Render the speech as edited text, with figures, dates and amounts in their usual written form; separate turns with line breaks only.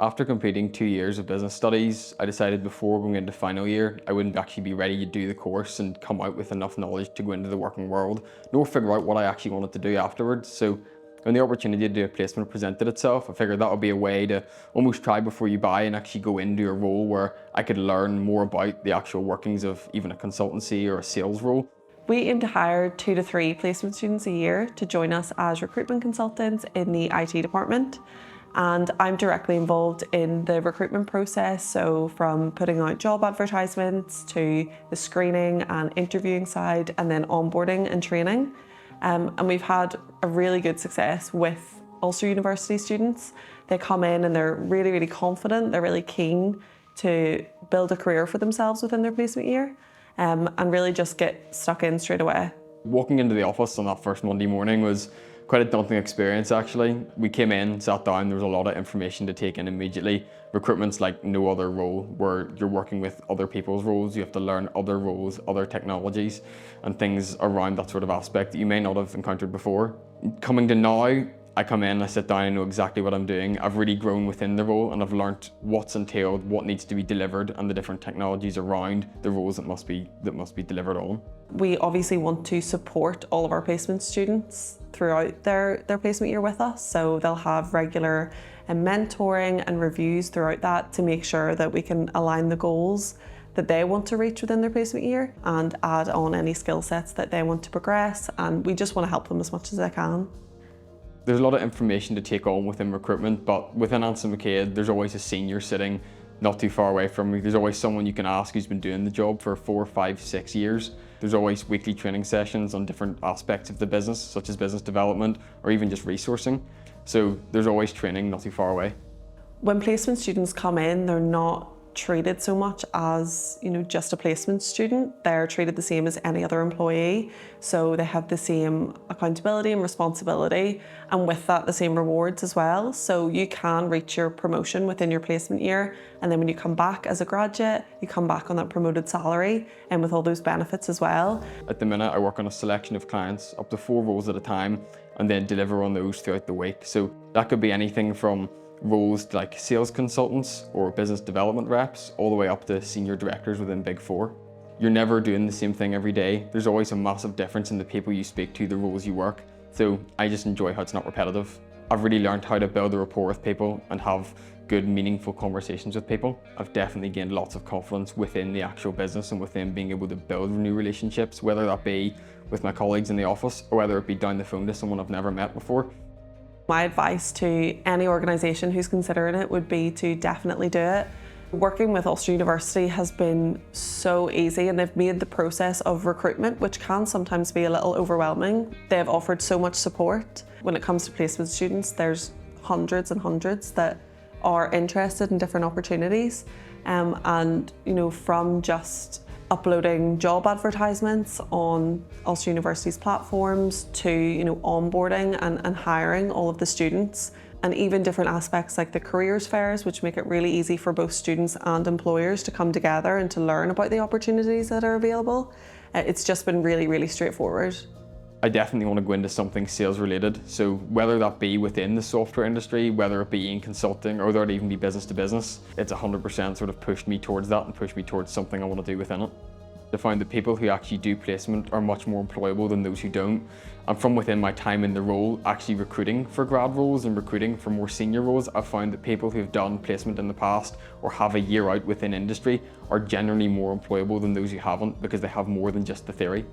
After completing 2 years of business studies, I decided before going into final year, I wouldn't actually be ready to do the course and come out with enough knowledge to go into the working world, nor figure out what I actually wanted to do afterwards. So when the opportunity to do a placement presented itself, I figured that would be a way to almost try before you buy and actually go into a role where I could learn more about the actual workings of even a consultancy or a sales role.
We aim to hire 2 to 3 placement students a year to join us as recruitment consultants in the IT department. And I'm directly involved in the recruitment process, so from putting out job advertisements to the screening and interviewing side, and then onboarding and training. And we've had a really good success with Ulster University students. They come in and they're really, really confident, they're really keen to build a career for themselves within their placement year, and really just get stuck in straight away.
Walking into the office on that first Monday morning was quite a daunting experience actually. We came in, sat down, there was a lot of information to take in immediately. Recruitment's like no other role where you're working with other people's roles. You have to learn other roles, other technologies and things around that sort of aspect that you may not have encountered before. Coming to now, I come in, I sit down, I know exactly what I'm doing. I've really grown within the role and I've learnt what's entailed, what needs to be delivered and the different technologies around the roles that must be delivered on.
We obviously want to support all of our placement students throughout their placement year with us. So they'll have regular mentoring and reviews throughout that to make sure that we can align the goals that they want to reach within their placement year and add on any skill sets that they want to progress. And we just want to help them as much as I can.
There's a lot of information to take on within recruitment, but within Anson McCade, there's always a senior sitting not too far away from me. There's always someone you can ask who's been doing the job for 4, 5, 6 years. There's always weekly training sessions on different aspects of the business, such as business development or even just resourcing. So there's always training not too far away.
When placement students come in, they're not treated so much as, just a placement student. They're treated the same as any other employee. So they have the same accountability and responsibility, and with that, the same rewards as well. So you can reach your promotion within your placement year, and then when you come back as a graduate, you come back on that promoted salary and with all those benefits as well.
At the minute, I work on a selection of clients, up to 4 roles at a time, and then deliver on those throughout the week. So that could be anything from roles like sales consultants or business development reps, all the way up to senior directors within Big Four. You're never doing the same thing every day. There's always a massive difference in the people you speak to, the roles you work. So I just enjoy how it's not repetitive. I've really learned how to build a rapport with people and have good, meaningful conversations with people. I've definitely gained lots of confidence within the actual business and within being able to build new relationships, whether that be with my colleagues in the office or whether it be down the phone to someone I've never met before.
My advice to any organisation who's considering it would be to definitely do it. Working with Ulster University has been so easy, and they've made the process of recruitment, which can sometimes be a little overwhelming. They've offered so much support. When it comes to placement students, there's hundreds and hundreds that are interested in different opportunities. And from just uploading job advertisements on Ulster University's platforms to onboarding and hiring all of the students, and even different aspects like the careers fairs, which make it really easy for both students and employers to come together and to learn about the opportunities that are available. It's just been really, really straightforward.
I definitely want to go into something sales related. So whether that be within the software industry, whether it be in consulting, or whether it even be business to business, it's 100% sort of pushed me towards that and pushed me towards something I want to do within it. I find that people who actually do placement are much more employable than those who don't. And from within my time in the role, actually recruiting for grad roles and recruiting for more senior roles, I've found that people who've done placement in the past or have a year out within industry are generally more employable than those who haven't, because they have more than just the theory.